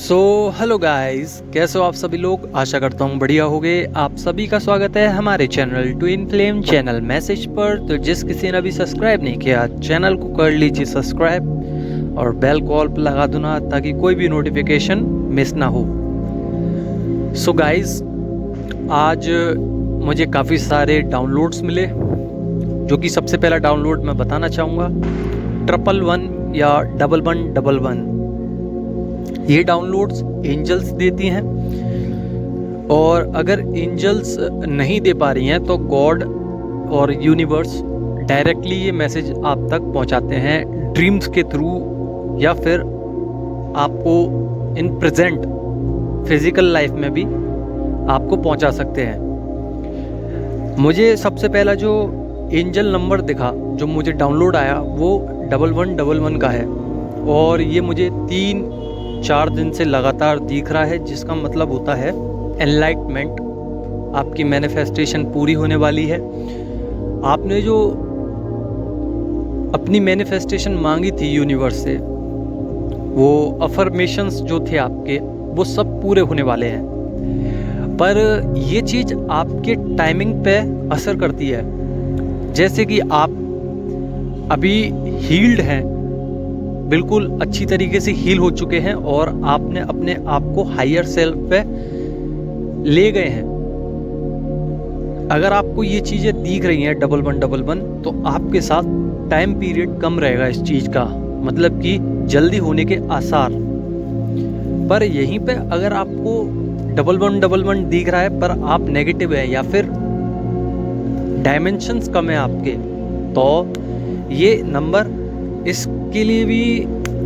So hello guys, कैसे हो आप सभी लोग। आशा करता हूँ बढ़िया होगे। आप सभी का स्वागत है हमारे channel twin flame channel message पर। तो जिस किसी ने अभी सब्सक्राइब नहीं किया, चैनल को कर लीजिए सब्सक्राइब और बेल कॉल पर लगा दो ना, ताकि कोई भी नोटिफिकेशन मिस ना हो। सो गाइस, आज मुझे काफ़ी सारे डाउनलोड्स मिले, जो कि सबसे पहला डाउनलोड मैं बताना चाहूँगा 111 या 1111। ये डाउनलोड्स एंजल्स देती हैं, और अगर एंजल्स नहीं दे पा रही हैं तो गॉड और यूनिवर्स डायरेक्टली ये मैसेज आप तक पहुंचाते हैं ड्रीम्स के थ्रू, या फिर आपको इन प्रेजेंट फिजिकल लाइफ में भी आपको पहुंचा सकते हैं। मुझे सबसे पहला जो एंजल नंबर दिखा, जो मुझे डाउनलोड आया, वो 1111 का है, और ये मुझे 3-4 दिन से लगातार दिख रहा है, जिसका मतलब होता है एनलाइटमेंट। आपकी मैनिफेस्टेशन पूरी होने वाली है। आपने जो अपनी मैनिफेस्टेशन मांगी थी यूनिवर्स से, वो अफर्मेशंस जो थे आपके, वो सब पूरे होने वाले हैं। पर ये चीज़ आपके टाइमिंग पे असर करती है। जैसे कि आप अभी हील्ड हैं, बिल्कुल अच्छी तरीके से हील हो चुके हैं, और आपने अपने आप को हायर सेल्फ पे ले गए हैं। अगर आपको ये चीज़ें दिख रही हैं 1111, तो आपके साथ टाइम पीरियड कम रहेगा इस चीज़ का, मतलब कि जल्दी होने के आसार। पर यहीं पे अगर आपको 1111 दिख रहा है, पर आप नेगेटिव है या फिर डायमेंशंस कम है आपके, तो ये नंबर इसके लिए भी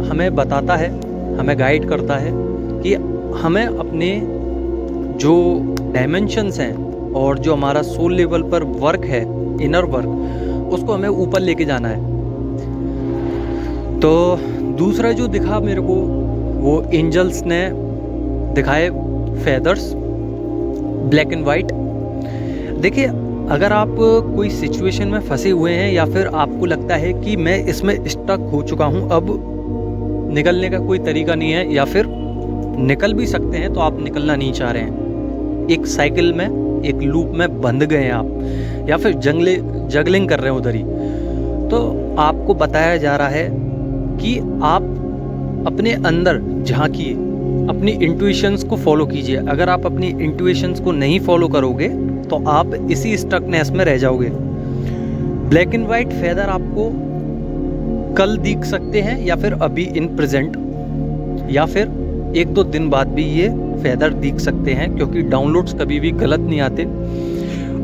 हमें बताता है, हमें गाइड करता है कि हमें अपने जो डायमेंशंस हैं और जो हमारा सोल लेवल पर वर्क है, इनर वर्क, उसको हमें ऊपर लेके जाना है। तो दूसरा जो दिखा मेरे को, वो एंजल्स ने दिखाए फेदर्स, ब्लैक एंड वाइट। देखिए, अगर आप कोई सिचुएशन में फंसे हुए हैं, या फिर आपको लगता है कि मैं इसमें स्टक हो चुका हूं, अब निकलने का कोई तरीका नहीं है, या फिर निकल भी सकते हैं तो आप निकलना नहीं चाह रहे हैं, एक साइकिल में, एक लूप में बंध गए हैं आप, या फिर जगलिंग कर रहे हैं उधर ही, तो आपको बताया जा रहा है कि आप अपने अंदर झांकिए, अपनी इंट्यूशंस को फॉलो कीजिए। अगर आप अपनी इंट्यूशंस को नहीं फॉलो करोगे तो आप इसी स्टकनेस में रह जाओगे। ब्लैक एंड वाइट फेदर आपको कल दिख सकते हैं, या फिर अभी इन प्रेजेंट, या फिर 1-2 दिन बाद भी ये फेदर दिख सकते हैं, क्योंकि डाउनलोड्स कभी भी गलत नहीं आते।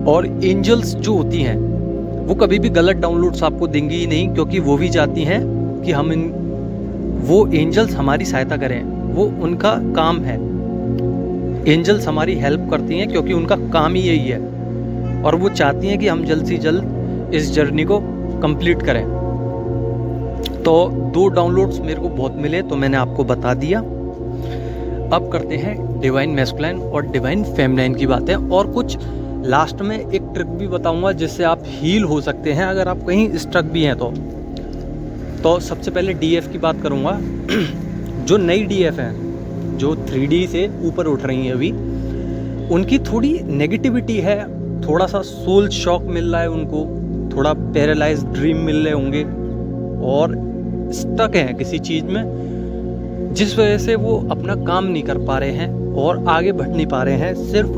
और एंजल्स जो होती हैं, वो कभी भी गलत डाउनलोड्स आपको देंगी ही नहीं, क्योंकि वो भी चाहती हैं कि वो एंजल्स हमारी सहायता करें, वो उनका काम है। एंजल्स हमारी हेल्प करती हैं, क्योंकि उनका काम ही यही है, और वो चाहती हैं कि हम जल्द से जल्द इस जर्नी को कंप्लीट करें। तो 2 डाउनलोड्स मेरे को बहुत मिले, तो मैंने आपको बता दिया। अब करते हैं डिवाइन मैस्कुलाइन और डिवाइन फेमिनाइन की बातें, और कुछ लास्ट में एक ट्रिक भी बताऊंगा, जिससे आप हील हो सकते हैं अगर आप कहीं स्ट्रक भी हैं तो सबसे पहले डीएफ की बात करूंगा। जो नई डीएफ हैं, जो 3D से ऊपर उठ रही हैं अभी, उनकी थोड़ी नेगेटिविटी है, थोड़ा सा सोल शॉक मिल रहा है उनको, थोड़ा पैरालाइज ड्रीम मिल रहे होंगे, और स्टक हैं किसी चीज़ में, जिस वजह से वो अपना काम नहीं कर पा रहे हैं और आगे बढ़ नहीं पा रहे हैं, सिर्फ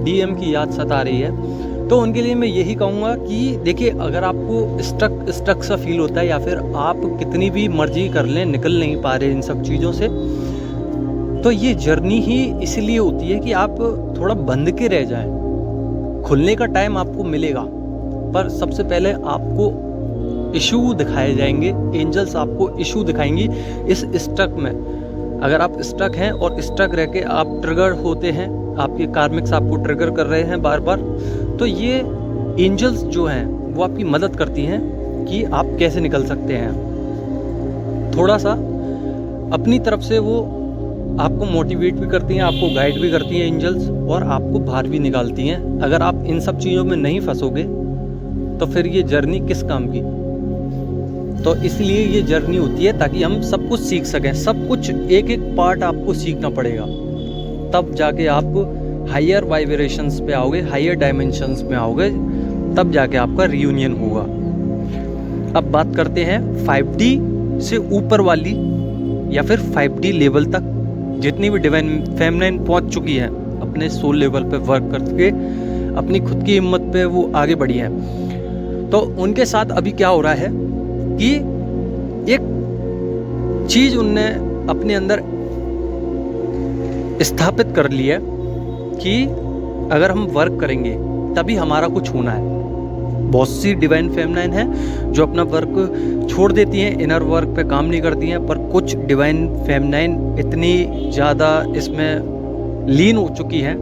डीएम की याद सता रही है। तो उनके लिए मैं यही कहूँगा कि देखिए, अगर आपको स्टक सा फील होता है, या फिर आप कितनी भी मर्जी कर लें, निकल नहीं पा रहे इन सब चीज़ों से, तो ये जर्नी ही इसलिए होती है कि आप थोड़ा बंध के रह जाएं। खुलने का टाइम आपको मिलेगा, पर सबसे पहले आपको इशू दिखाए जाएंगे, एंजल्स आपको इशू दिखाएंगी इस स्टक में। अगर आप स्टक हैं और स्टक रह के आप ट्रिगर होते हैं, आपके कार्मिक्स आपको ट्रिगर कर रहे हैं बार बार, तो ये एंजल्स जो हैं वो आपकी मदद करती हैं कि आप कैसे निकल सकते हैं। थोड़ा सा अपनी तरफ से वो आपको मोटिवेट भी करती हैं, आपको गाइड भी करती हैं एंजल्स, और आपको बाहर भी निकालती हैं। अगर आप इन सब चीज़ों में नहीं फंसोगे तो फिर ये जर्नी किस काम की। तो इसलिए ये जर्नी होती है ताकि हम सब कुछ सीख सकें, सब कुछ एक एक पार्ट आपको सीखना पड़ेगा, तब जाके आप हायर वाइब्रेशंस पे आओगे, हायर डायमेंशंस में आओगे, तब जाके आपका रियूनियन होगा। अब बात करते हैं 5D से ऊपर वाली या फिर 5D लेवल तक जितनी भी डिवाइन फेमिनाइन पहुंच चुकी है, अपने सोल लेवल पे वर्क करके अपनी खुद की हिम्मत पे वो आगे बढ़ी है, तो उनके साथ अभी क्या हो रहा है कि एक चीज उनने अपने अंदर स्थापित कर ली है कि अगर हम वर्क करेंगे तभी हमारा कुछ होना है। बहुत सी डिवाइन फेमिनाइन है जो अपना वर्क छोड़ देती हैं, इनर वर्क पे काम नहीं करती हैं, पर कुछ डिवाइन फेमिनाइन इतनी ज़्यादा इसमें लीन हो चुकी हैं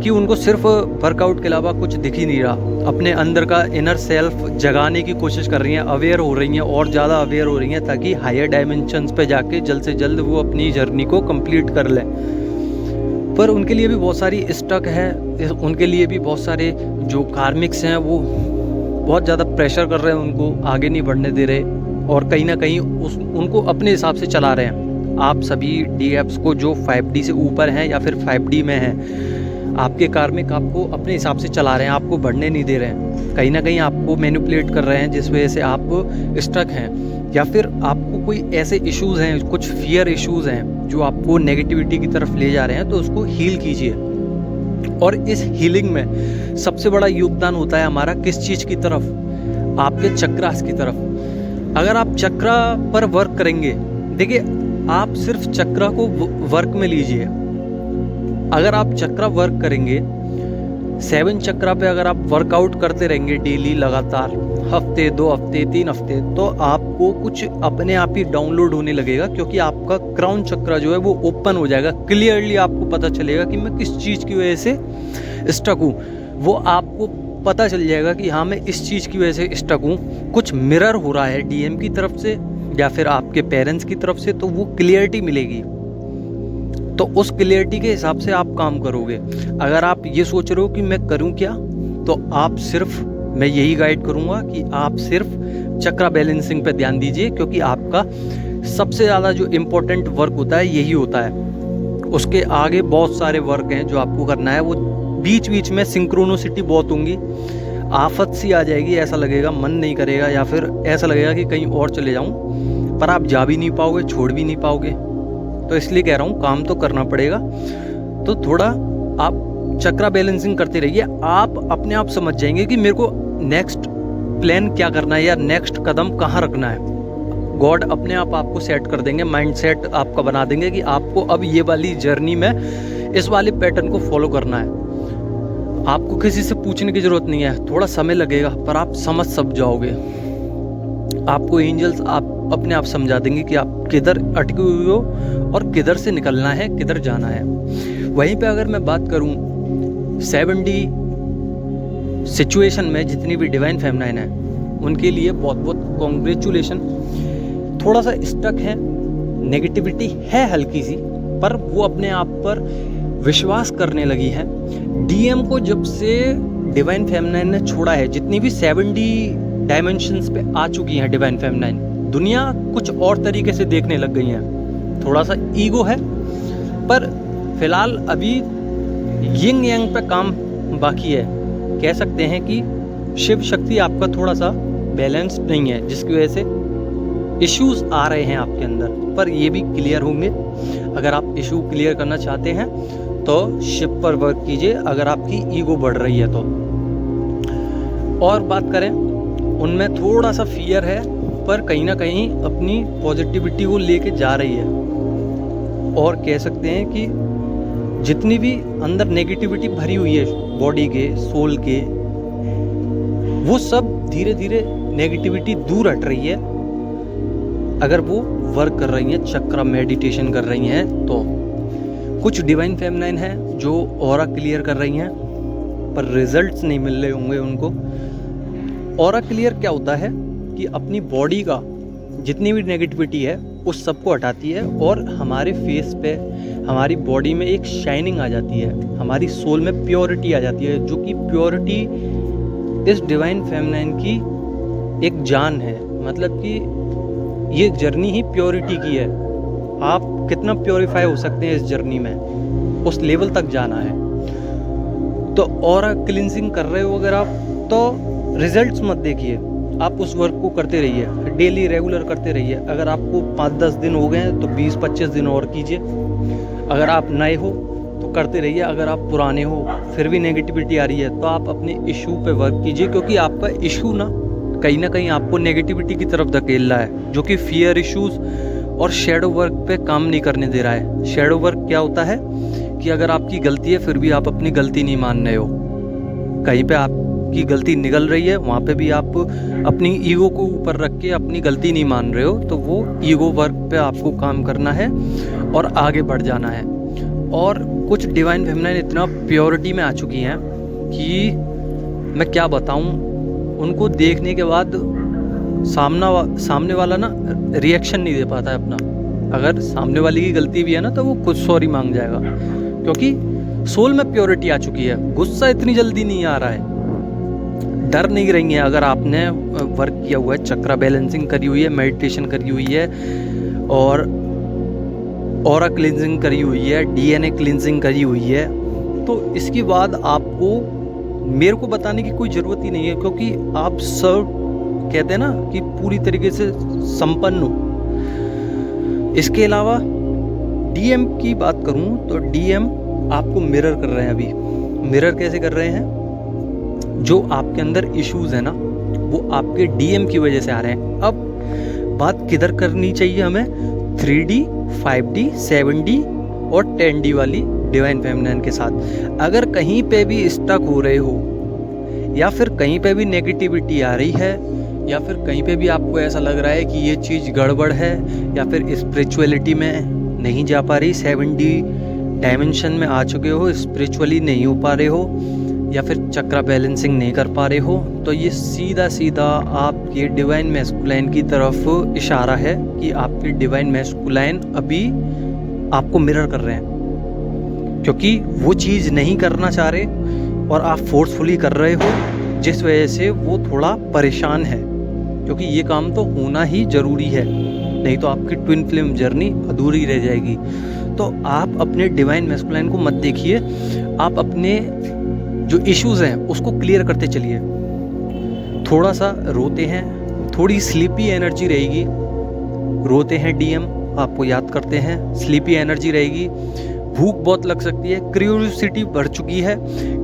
कि उनको सिर्फ वर्कआउट के अलावा कुछ दिख ही नहीं रहा। अपने अंदर का इनर सेल्फ जगाने की कोशिश कर रही हैं, अवेयर हो रही हैं और ज़्यादा अवेयर हो रही हैं ताकि हायर डायमेंशंस पे जाके जल्द से जल्द वो अपनी जर्नी को कंप्लीट कर लें। पर उनके लिए भी बहुत सारी स्टक है, उनके लिए भी बहुत सारे जो कार्मिक्स हैं वो बहुत ज़्यादा प्रेशर कर रहे हैं, उनको आगे नहीं बढ़ने दे रहे और कहीं ना कहीं उनको अपने हिसाब से चला रहे हैं। आप सभी DFs को जो 5D से ऊपर हैं या फिर 5D में हैं, आपके कार्मिक आपको अपने हिसाब से चला रहे हैं, आपको बढ़ने नहीं दे रहे हैं, कहीं ना कहीं आपको मैनिपुलेट कर रहे हैं जिस वजह से आप स्टक हैं, या फिर आपको कोई ऐसे इश्यूज़ हैं, कुछ फियर इश्यूज़ हैं जो आपको नेगेटिविटी की तरफ ले जा रहे हैं, तो उसको हील कीजिए। और इस हीलिंग में सबसे बड़ा योगदान होता है हमारा किस चीज़ की तरफ, आपके चक्रास की तरफ। अगर आप चक्रा पर वर्क करेंगे, देखिए आप सिर्फ चक्रा को वर्क में लीजिए, अगर आप चक्रा वर्क करेंगे 7 चक्रा पे अगर आप वर्कआउट करते रहेंगे डेली लगातार, हफ्ते 2 हफ्ते 3 हफ्ते, तो आपको कुछ अपने आप ही डाउनलोड होने लगेगा, क्योंकि आपका क्राउन चक्रा जो है वो ओपन हो जाएगा। क्लियरली आपको पता चलेगा कि मैं किस चीज़ की वजह से स्टक हूँ, वो आपको पता चल जाएगा कि हाँ मैं इस चीज़ की वजह से स्टक हूँ। कुछ मिरर हो रहा है DM की तरफ से या फिर आपके पेरेंट्स की तरफ से, तो वो क्लियरिटी मिलेगी, तो उस क्लियरिटी के हिसाब से आप काम करोगे। अगर आप ये सोच रहे हो कि मैं करूं क्या, तो आप सिर्फ, मैं यही गाइड करूंगा कि आप सिर्फ चक्रा बैलेंसिंग पे ध्यान दीजिए, क्योंकि आपका सबसे ज़्यादा जो इम्पोर्टेंट वर्क होता है यही होता है। उसके आगे बहुत सारे वर्क हैं जो आपको करना है, वो बीच बीच में सिंक्रोनोसिटी बहुत होंगी, आफत सी आ जाएगी, ऐसा लगेगा मन नहीं करेगा या फिर ऐसा लगेगा कि कहीं और चले जाऊं, पर आप जा भी नहीं पाओगे, छोड़ भी नहीं पाओगे। तो इसलिए कह रहा हूँ काम तो करना पड़ेगा। तो थोड़ा आप चक्रा बैलेंसिंग करते रहिए, आप अपने आप समझ जाएंगे कि मेरे को नेक्स्ट प्लान क्या करना है या नेक्स्ट कदम कहाँ रखना है। गॉड अपने आप आपको सेट कर देंगे, माइंड सेट आपका बना देंगे कि आपको अब ये वाली जर्नी में इस वाले पैटर्न को फॉलो करना है। आपको किसी से पूछने की ज़रूरत नहीं है, थोड़ा समय लगेगा पर आप समझ सब जाओगे। आपको एंजल्स आप अपने आप समझा देंगे कि आप किधर अटके हुए हो और किधर से निकलना है, किधर जाना है। वहीं पे अगर मैं बात करूं 7D सिचुएशन में जितनी भी डिवाइन फेमिनाइन है उनके लिए बहुत बहुत कॉन्ग्रेचुलेशन। थोड़ा सा स्टक है, नेगेटिविटी है हल्की सी, पर वो अपने आप पर विश्वास करने लगी है। DM को जब से डिवाइन फेमिनाइन ने छोड़ा है, जितनी भी 7D डायमेंशंस पे आ चुकी हैं डिवाइन फेमिनाइन, दुनिया कुछ और तरीके से देखने लग गई हैं। थोड़ा सा ईगो है, पर फिलहाल अभी यिंग यांग पे काम बाकी है। कह सकते हैं कि शिव शक्ति आपका थोड़ा सा बैलेंस नहीं है, जिसकी वजह से इश्यूज आ रहे हैं आपके अंदर, पर ये भी क्लियर होंगे। अगर आप इशू क्लियर करना चाहते हैं तो शिव पर वर्क कीजिए, अगर आपकी ईगो बढ़ रही है तो। और बात करें, उनमें थोड़ा सा फियर है, पर कहीं ना कहीं अपनी पॉजिटिविटी को लेके जा रही है। और कह सकते हैं कि जितनी भी अंदर नेगेटिविटी भरी हुई है बॉडी के, सोल के, वो सब धीरे धीरे नेगेटिविटी दूर हट रही है अगर वो वर्क कर रही हैं, चक्रा मेडिटेशन कर रही हैं। तो कुछ डिवाइन फेमिनाइन है जो ऑरा क्लियर कर रही हैं, पर रिजल्ट्स नहीं मिल रहे होंगे उनको। ऑरा क्लियर क्या होता है कि अपनी बॉडी का जितनी भी नेगेटिविटी है उस सबको हटाती है और हमारे फेस पे, हमारी बॉडी में एक शाइनिंग आ जाती है, हमारी सोल में प्योरिटी आ जाती है, जो कि प्योरिटी इस डिवाइन फेमिनाइन की एक जान है। मतलब कि ये जर्नी ही प्योरिटी की है। आप कितना प्योरीफाई हो सकते हैं इस जर्नी में, उस लेवल तक जाना है। तो ऑरा क्लिनजिंग कर रहे हो अगर आप, तो रिजल्ट्स मत देखिए, आप उस वर्क को करते रहिए, डेली रेगुलर करते रहिए। अगर आपको 5-10 दिन हो गए हैं तो 20-25 दिन और कीजिए। अगर आप नए हो तो करते रहिए। अगर आप पुराने हो फिर भी नेगेटिविटी आ रही है तो आप अपने इशू पे वर्क कीजिए, क्योंकि आपका इशू ना कहीं आपको नेगेटिविटी की तरफ धकेल रहा है, जो कि फियर इश्यूज और शेडो वर्क पे काम नहीं करने दे रहा है। शेडो वर्क क्या होता है कि अगर आपकी गलती है फिर भी आप अपनी गलती नहीं मान रहे हो, कहीं पे आपकी गलती निकल रही है वहाँ पे भी आप अपनी ईगो को ऊपर रख के अपनी गलती नहीं मान रहे हो, तो वो ईगो वर्क पे आपको काम करना है और आगे बढ़ जाना है। और कुछ डिवाइन फेमिनाइन इतना प्योरिटी में आ चुकी हैं कि मैं क्या बताऊं, उनको देखने के बाद सामने वाला ना रिएक्शन नहीं दे पाता है अपना। अगर सामने वाले की गलती भी है ना तो वो खुद सॉरी मांग जाएगा, क्योंकि सोल में प्योरिटी आ चुकी है। गुस्सा इतनी जल्दी नहीं आ रहा है, डर नहीं रही है। अगर आपने वर्क किया हुआ है, चक्रा बैलेंसिंग करी हुई है, मेडिटेशन करी हुई है और ऑरा क्लिनजिंग करी हुई है, डीएनए क्लिनजिंग करी हुई है, तो इसके बाद आपको मेरे को बताने की कोई ज़रूरत ही नहीं है, क्योंकि आप सब कहते हैं ना कि पूरी तरीके से संपन्न हो। इसके अलावा डीएम की बात करूं तो डीएम आपको मिरर कर रहे हैं। अभी मिरर कैसे कर रहे हैं? जो आपके अंदर इश्यूज है ना वो आपके डीएम की वजह से आ रहे हैं। अब बात किधर करनी चाहिए हमें? 3D, 5D, 7D और 10D वाली डिवाइन फेमिनाइन के साथ। अगर कहीं पे भी स्टक हो रहे हो, या फिर कहीं पे भी नेगेटिविटी आ रही है, या फिर कहीं पे भी आपको ऐसा लग रहा है कि ये चीज़ गड़बड़ है, या फिर स्पिरिचुअलिटी में नहीं जा पा रही, 7D डायमेंशन में आ चुके हो, स्पिरिचुअली नहीं हो पा रहे हो, या फिर चक्रा बैलेंसिंग नहीं कर पा रहे हो, तो ये सीधा सीधा आपके डिवाइन मैस्कुलाइन की तरफ इशारा है कि आपके डिवाइन मैस्कुलाइन अभी आपको मिरर कर रहे हैं, क्योंकि वो चीज़ नहीं करना चाह रहे और आप फोर्सफुली कर रहे हो, जिस वजह से वो थोड़ा परेशान है। क्योंकि ये काम तो होना ही ज़रूरी है, नहीं तो आपकी ट्विन फ्लेम जर्नी अधूरी रह जाएगी। तो आप अपने डिवाइन मैस्कुलाइन को मत देखिए, आप अपने जो इश्यूज़ हैं उसको क्लियर करते चलिए। थोड़ा सा रोते हैं, थोड़ी स्लीपी एनर्जी रहेगी, रोते हैं डीएम, आपको याद करते हैं, स्लीपी एनर्जी रहेगी, भूख बहुत लग सकती है, क्यूरियोसिटी बढ़ चुकी है,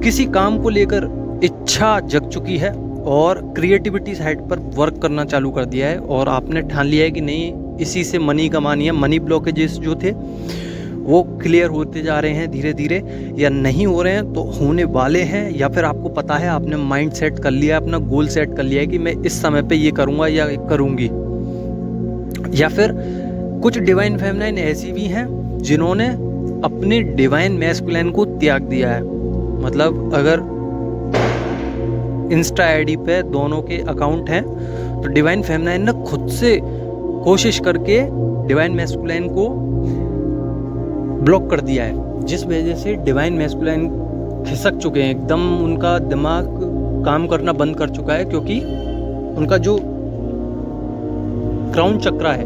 किसी काम को लेकर इच्छा जग चुकी है और क्रिएटिविटी साइड पर वर्क करना चालू कर दिया है, और आपने ठान लिया है कि नहीं इसी से मनी कमानी है। मनी ब्लॉकेजेस जो थे वो क्लियर होते जा रहे हैं धीरे धीरे, या नहीं हो रहे हैं तो होने वाले हैं, या फिर आपको पता है, आपने माइंड सेट कर लिया, अपना गोल सेट कर लिया है कि मैं इस समय पे ये करूँगा या करूँगी। या फिर कुछ डिवाइन फेमिनाइन ऐसी भी हैं जिन्होंने अपने डिवाइन मैस्कुलाइन को त्याग दिया है। मतलब अगर इंस्टा आईडी पे दोनों के अकाउंट हैं तो डिवाइन फेमिनाइन ने खुद से कोशिश करके डिवाइन मैस्कुलाइन को ब्लॉक कर दिया है, जिस वजह से डिवाइन मैस्कुलाइन खिसक चुके हैं एकदम, उनका दिमाग काम करना बंद कर चुका है, क्योंकि उनका जो क्राउन चक्रा है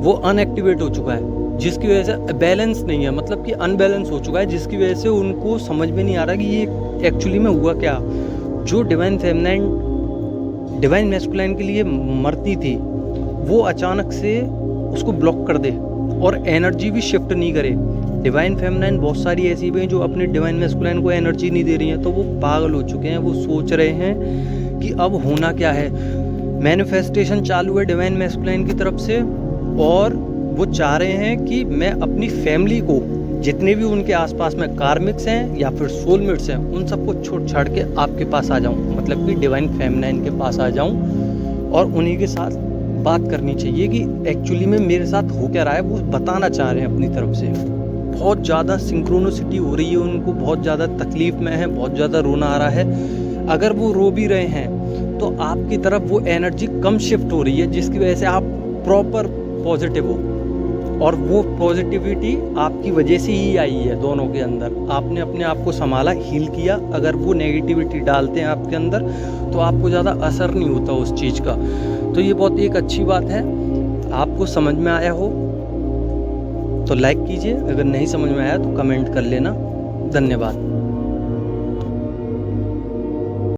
वो अनएक्टिवेट हो चुका है, जिसकी वजह से बैलेंस नहीं है, मतलब कि अनबैलेंस हो चुका है, जिसकी वजह से उनको समझ में नहीं आ रहा कि ये एक्चुअली में हुआ क्या। जो डिवाइन फेमिनाइन डिवाइन मैस्कुलाइन के लिए मरती थी वो अचानक से उसको ब्लॉक कर दे और एनर्जी भी शिफ्ट नहीं करे। डिवाइन फेमिनाइन बहुत सारी ऐसी भी हैं जो अपने डिवाइन मैस्कुलाइन को एनर्जी नहीं दे रही हैं, तो वो पागल हो चुके हैं, वो सोच रहे हैं कि अब होना क्या है। मैनिफेस्टेशन चालू है डिवाइन मैस्कुलाइन की तरफ से, और वो चाह रहे हैं कि मैं अपनी फैमिली को, जितने भी उनके आसपास में कार्मिक्स हैं या फिर सोलमेट्स हैं, उन सबको छोड़ छाड़ के आपके पास आ जाऊं, मतलब कि डिवाइन फेमिनाइन के पास आ जाऊं और उन्हीं के साथ बात करनी चाहिए कि एक्चुअली में मेरे साथ हो क्या रहा है, वो बताना चाह रहे हैं अपनी तरफ से। बहुत ज़्यादा सिंक्रोनिसिटी हो रही है उनको, बहुत ज़्यादा तकलीफ़ में है, बहुत ज़्यादा रोना आ रहा है। अगर वो रो भी रहे हैं तो आपकी तरफ वो एनर्जी कम शिफ्ट हो रही है, जिसकी वजह से आप प्रॉपर पॉजिटिव हो, और वो पॉजिटिविटी आपकी वजह से ही आई है दोनों के अंदर। आपने अपने आप को संभाला, हील किया। अगर वो नेगेटिविटी डालते हैं आपके अंदर तो आपको ज़्यादा असर नहीं होता उस चीज़ का। तो ये बहुत एक अच्छी बात है आपको समझ में आया हो तो लाइक कीजिए, अगर नहीं समझ में आया तो कमेंट कर लेना। धन्यवाद।